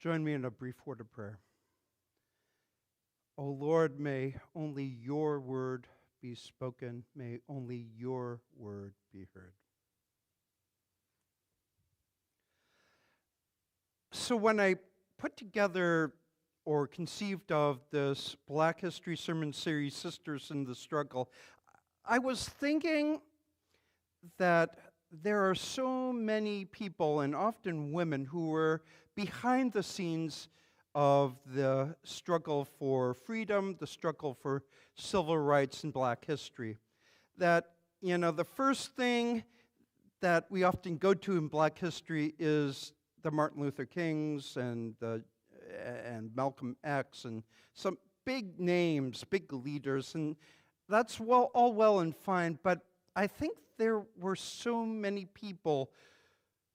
Join me in a brief word of prayer. O Lord, may only your word be spoken. May only your word be heard. So when I put together or conceived of this Black History Sermon Series, Sisters in the Struggle, I was thinking that there are so many people, and often women, who were behind the scenes of the struggle for freedom, the struggle for civil rights in Black history. That, the first thing that we often go to in Black history is the Martin Luther Kings and Malcolm X and some big names, big leaders, and that's all well and fine, but I think there were so many people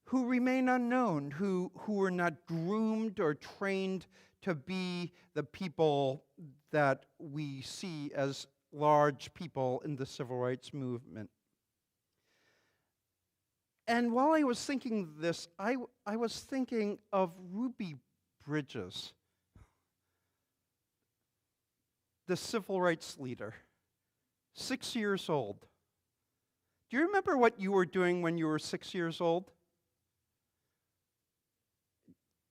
who remain unknown, who were not groomed or trained to be the people that we see as large people in the civil rights movement. And while I was thinking this, I was thinking of Ruby Bridges, the civil rights leader, 6 years old. Do you remember what you were doing when you were 6 years old?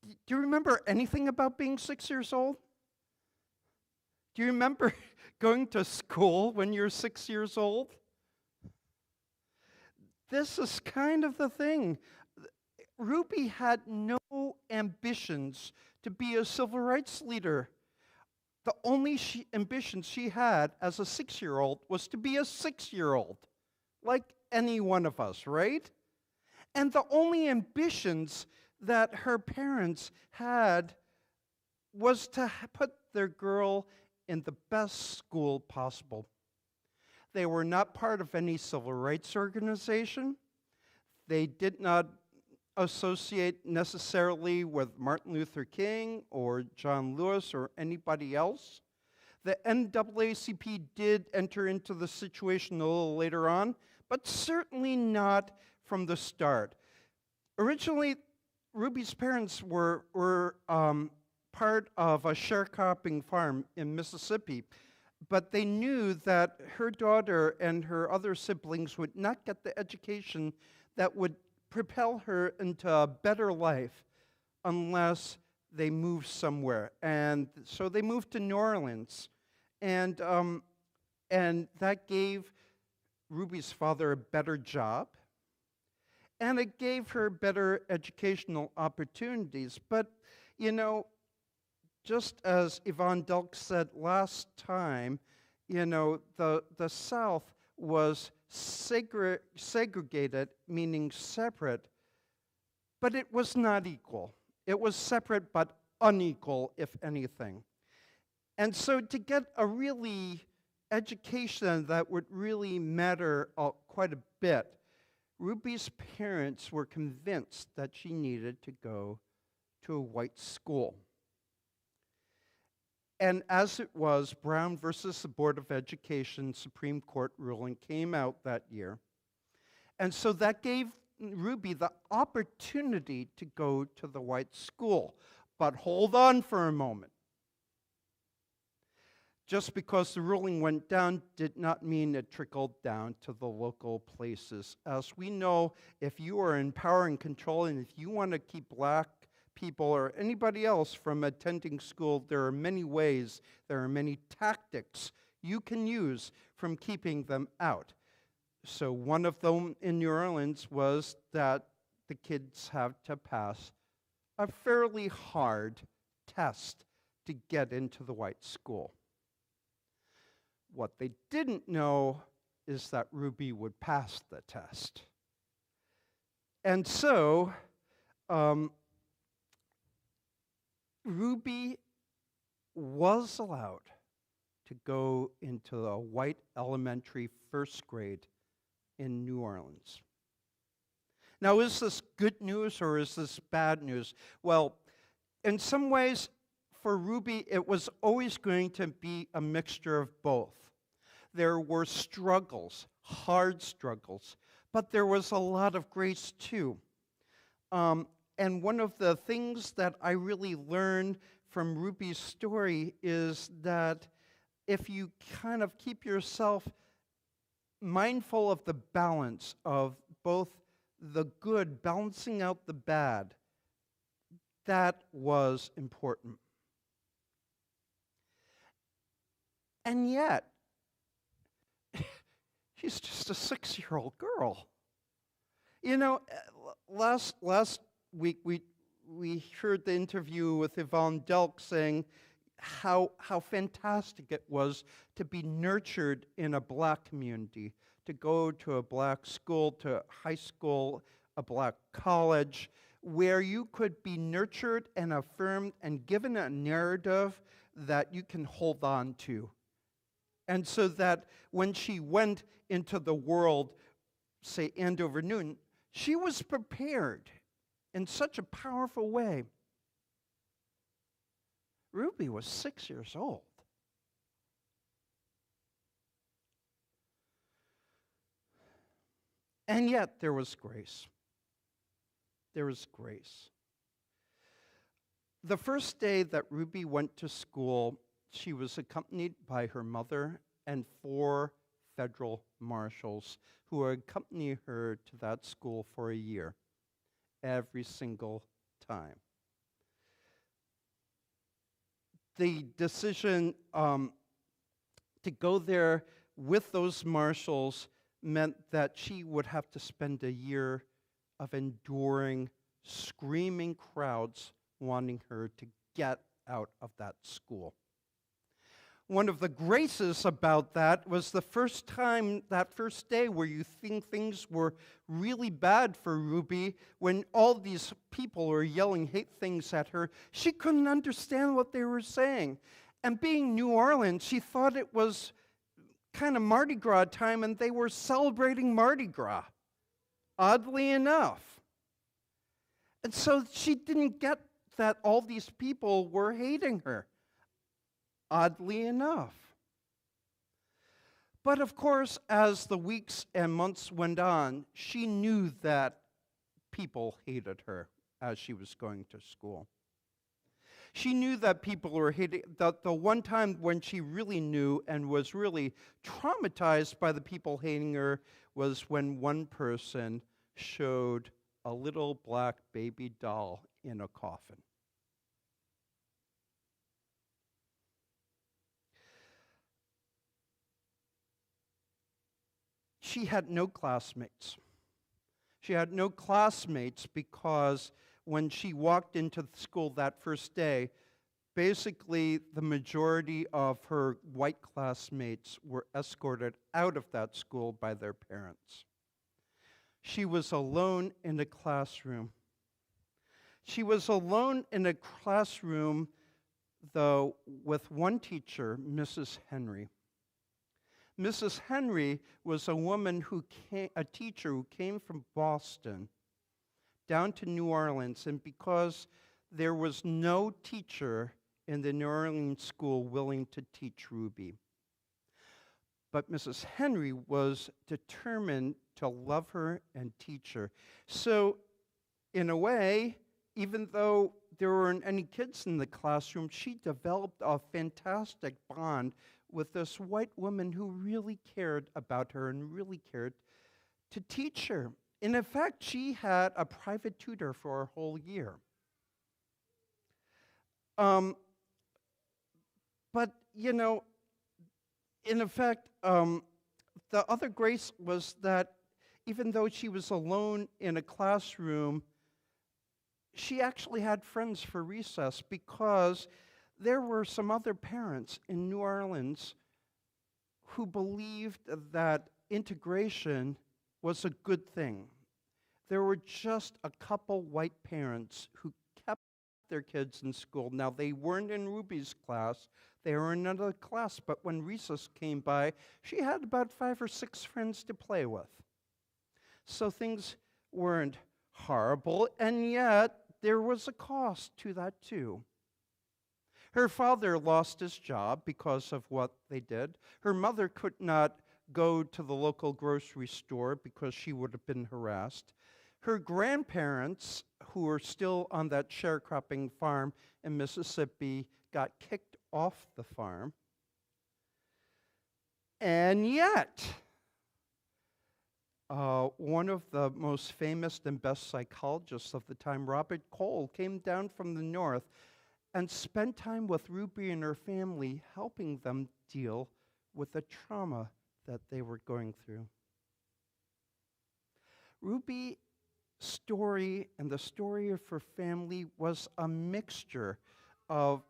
Do you remember anything about being 6 years old? Do you remember going to school when you were 6 years old? This is kind of the thing. Ruby had no ambitions to be a civil rights leader. The only ambition she had as a 6-year-old was to be a 6-year-old, like any one of us, right? And the only ambitions that her parents had was to put their girl in the best school possible. They were not part of any civil rights organization. They did not associate necessarily with Martin Luther King or John Lewis or anybody else. The NAACP did enter into the situation a little later on, but certainly not from the start. Originally, Ruby's parents were part of a sharecropping farm in Mississippi, but they knew that her daughter and her other siblings would not get the education that would propel her into a better life unless they moved somewhere. And so they moved to New Orleans, and that gave Ruby's father a better job, and it gave her better educational opportunities. But, just as Yvonne Delk said last time, the South was segregated, meaning separate, but it was not equal. It was separate but unequal, if anything. And so to get a really education that would really matter quite a bit, Ruby's parents were convinced that she needed to go to a white school. And as it was, Brown versus the Board of Education Supreme Court ruling came out that year. And so that gave Ruby the opportunity to go to the white school. But hold on for a moment. Just because the ruling went down did not mean it trickled down to the local places. As we know, if you are in power and control, and if you want to keep black people or anybody else from attending school, there are many ways, there are many tactics you can use from keeping them out. So one of them in New Orleans was that the kids have to pass a fairly hard test to get into the white school. What they didn't know is that Ruby would pass the test. And so, Ruby was allowed to go into a white elementary first grade in New Orleans. Now, is this good news or is this bad news? Well, in some ways, for Ruby, it was always going to be a mixture of both. There were struggles, hard struggles, but there was a lot of grace too. And one of the things that I really learned from Ruby's story is that if you kind of keep yourself mindful of the balance of both the good, balancing out the bad, that was important. And yet, she's just a 6-year-old girl. You know, last week we heard the interview with Yvonne Delk saying how fantastic it was to be nurtured in a black community, to go to a black school, to high school, a black college, where you could be nurtured and affirmed and given a narrative that you can hold on to. And so that when she went into the world, say Andover Newton, she was prepared in such a powerful way. Ruby was 6 years old. And yet there was grace. There was grace. The first day that Ruby went to school, she was accompanied by her mother and 4 federal marshals who would accompany her to that school for a year, every single time. The decision to go there with those marshals meant that she would have to spend a year of enduring screaming crowds wanting her to get out of that school. One of the graces about that was the first time, that first day where you think things were really bad for Ruby, when all these people were yelling hate things at her, she couldn't understand what they were saying. And being New Orleans, she thought it was kind of Mardi Gras time and they were celebrating Mardi Gras, oddly enough. And so she didn't get that all these people were hating her, oddly enough. But of course, as the weeks and months went on, she knew that people hated her as she was going to school. She knew that people were hating. The one time when she really knew and was really traumatized by the people hating her was when one person showed a little black baby doll in a coffin. She had no classmates. She had no classmates because when she walked into school that first day, basically the majority of her white classmates were escorted out of that school by their parents. She was alone in a classroom. She was alone in a classroom, though, with one teacher, Mrs. Henry. Mrs. Henry was a woman a teacher who came from Boston down to New Orleans, and because there was no teacher in the New Orleans school willing to teach Ruby. But Mrs. Henry was determined to love her and teach her. So, in a way, even though there weren't any kids in the classroom, she developed a fantastic bond with this white woman who really cared about her and really cared to teach her. And in fact, she had a private tutor for a whole year. But, you know, in effect, the other grace was that even though she was alone in a classroom, she actually had friends for recess because there were some other parents in New Orleans who believed that integration was a good thing. There were just a couple white parents who kept their kids in school. Now, they weren't in Ruby's class. They were in another class, but when recess came by, she had about 5 or 6 friends to play with. So things weren't horrible, and yet there was a cost to that too. Her father lost his job because of what they did. Her mother could not go to the local grocery store because she would have been harassed. Her grandparents, who were still on that sharecropping farm in Mississippi got kicked off the farm. And yet, one of the most famous and best psychologists of the time, Robert Cole, came down from the north and spent time with Ruby and her family, helping them deal with the trauma that they were going through. Ruby's story and the story of her family was a mixture of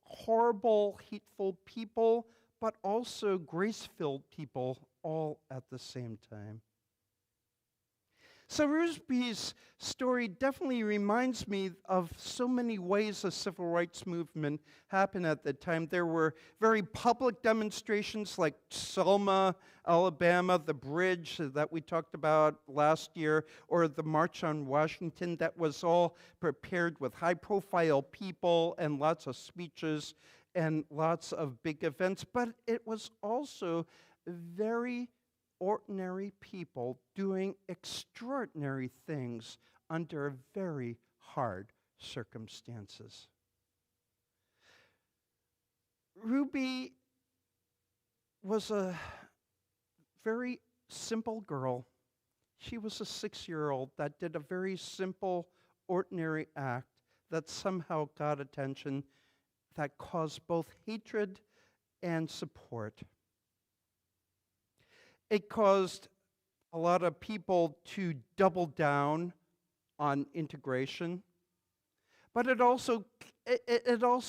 horrible, hateful people, but also grace-filled people all at the same time. So Ruby's story definitely reminds me of so many ways the civil rights movement happened at the time. There were very public demonstrations like Selma, Alabama, the bridge that we talked about last year, or the March on Washington that was all prepared with high-profile people and lots of speeches and lots of big events. But it was also very ordinary people doing extraordinary things under very hard circumstances. Ruby was a very simple girl. She was a 6-year-old that did a very simple, ordinary act that somehow got attention, that caused both hatred and support. It caused a lot of people to double down on integration, but it also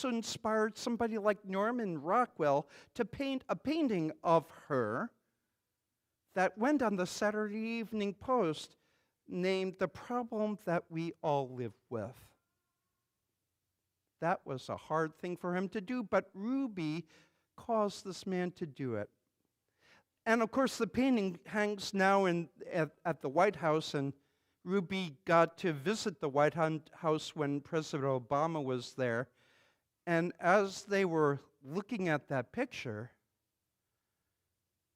inspired somebody like Norman Rockwell to paint a painting of her that went on the Saturday Evening Post named "The Problem That We All Live With." That was a hard thing for him to do, but Ruby caused this man to do it. And of course, the painting hangs now at the White House, and Ruby got to visit the White House when President Obama was there. And as they were looking at that picture,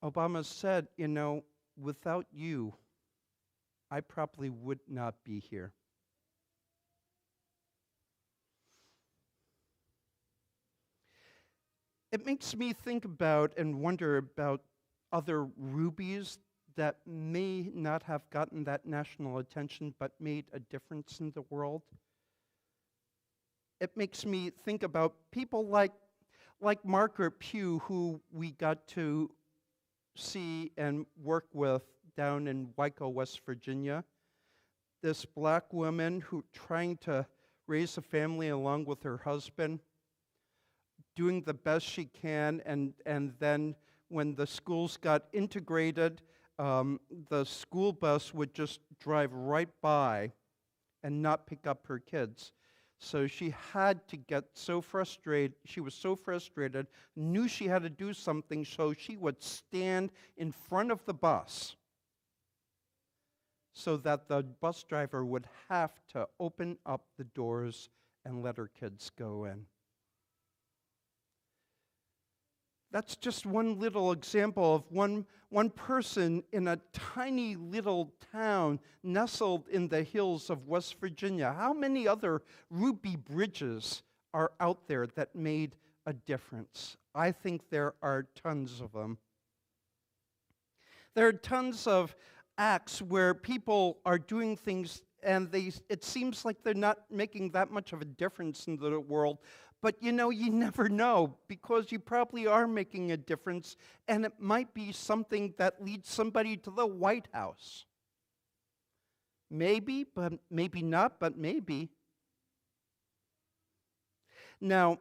Obama said, "You know, without you, I probably would not be here." It makes me think about and wonder about other Rubies that may not have gotten that national attention but made a difference in the world. It makes me think about people like Margaret Pugh, who we got to see and work with down in Waco, West Virginia. This black woman who trying to raise a family along with her husband, doing the best she can, and then when the schools got integrated, the school bus would just drive right by and not pick up her kids. So she had to get so frustrated. She was so frustrated, knew she had to do something, so she would stand in front of the bus so that the bus driver would have to open up the doors and let her kids go in. That's just one little example of one person in a tiny little town nestled in the hills of West Virginia. How many other Ruby Bridges are out there that made a difference? I think there are tons of them. There are tons of acts where people are doing things and it seems like they're not making that much of a difference in the world. But you know, you never know, because you probably are making a difference, and it might be something that leads somebody to the White House. Maybe, but maybe not, but maybe. Now,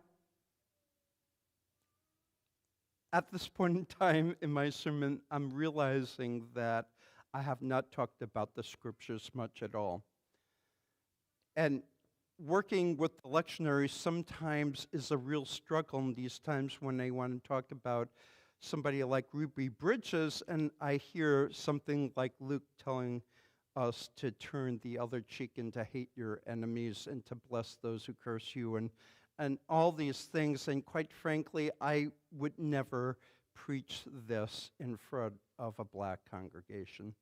at this point in time in my sermon, I'm realizing that I have not talked about the scriptures much at all. And working with the lectionaries sometimes is a real struggle in these times when they want to talk about somebody like Ruby Bridges, and I hear something like Luke telling us to turn the other cheek and to hate your enemies and to bless those who curse you and all these things. And quite frankly, I would never preach this in front of a black congregation.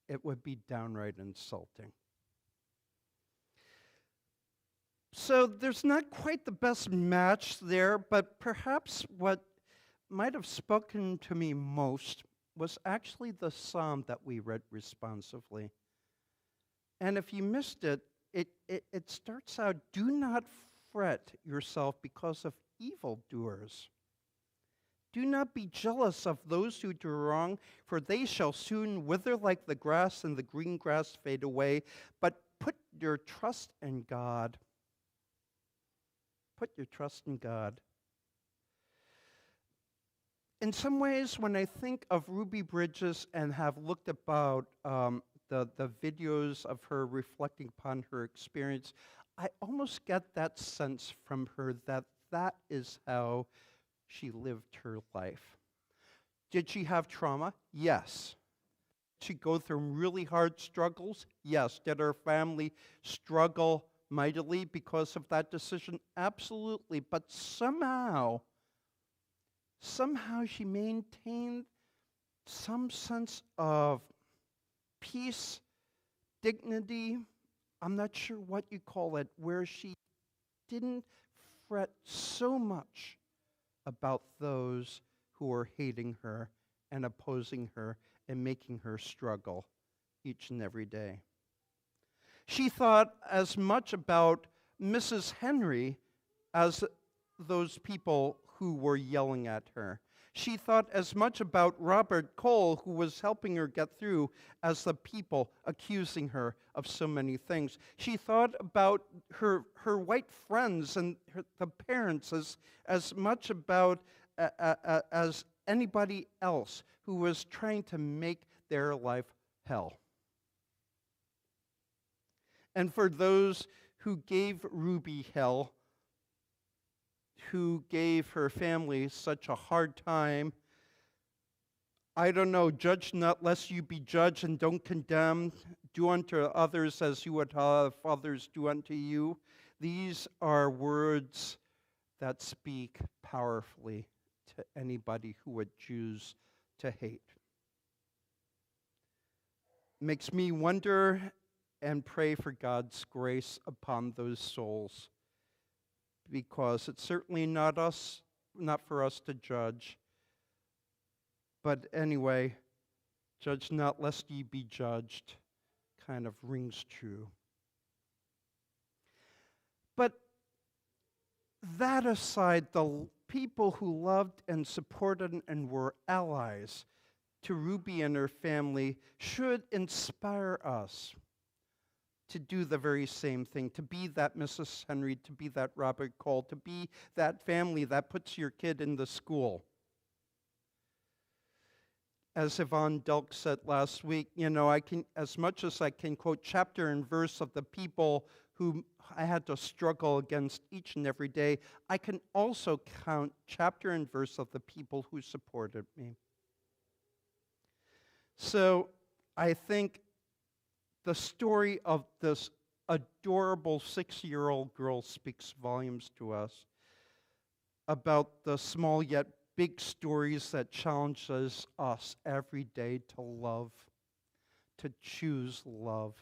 It would be downright insulting. So there's not quite the best match there, but perhaps what might have spoken to me most was actually the psalm that we read responsively. And if you missed it, it starts out, "Do not fret yourself because of evildoers. Do not be jealous of those who do wrong, for they shall soon wither like the grass and the green grass fade away. But put your trust in God." Put your trust in God. In some ways, when I think of Ruby Bridges and have looked about the videos of her reflecting upon her experience, I almost get that sense from her that that is how she lived her life. Did she have trauma? Yes. Did she go through really hard struggles? Yes. Did her family struggle mightily because of that decision? Absolutely. But somehow she maintained some sense of peace, dignity, I'm not sure what you call it, where she didn't fret so much about those who were hating her and opposing her and making her struggle each and every day. She thought as much about Mrs. Henry as those people who were yelling at her. She thought as much about Robert Cole, who was helping her get through, as the people accusing her of so many things. She thought about her white friends and the parents as much about as anybody else who was trying to make their life hell. And for those who gave Ruby hell, who gave her family such a hard time, I don't know, judge not lest you be judged, and don't condemn. Do unto others as you would have others do unto you. These are words that speak powerfully to anybody who would choose to hate. Makes me wonder and pray for God's grace upon those souls, because it's certainly not for us to judge. But anyway, judge not lest ye be judged kind of rings true. But that aside, the people who loved and supported and were allies to Ruby and her family should inspire us to do the very same thing, to be that Mrs. Henry, to be that Robert Cole, to be that family that puts your kid in the school. As Yvonne Delk said last week, I can, as much as I can quote chapter and verse of the people who I had to struggle against each and every day, I can also count chapter and verse of the people who supported me. So I think the story of this adorable 6-year-old girl speaks volumes to us about the small yet big stories that challenges us every day to love, to choose love,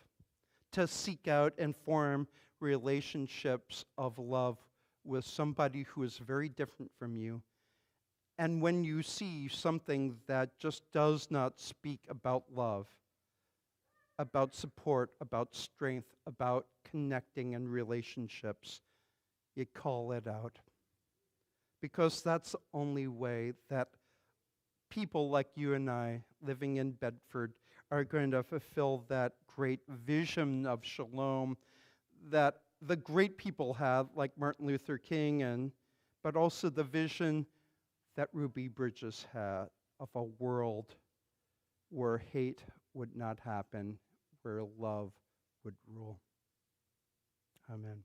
to seek out and form relationships of love with somebody who is very different from you. And when you see something that just does not speak about love, about support, about strength, about connecting and relationships, you call it out. Because that's the only way that people like you and I living in Bedford are going to fulfill that great vision of shalom that the great people had, like Martin Luther King, but also the vision that Ruby Bridges had of a world where hate would not happen, where love would rule. Amen.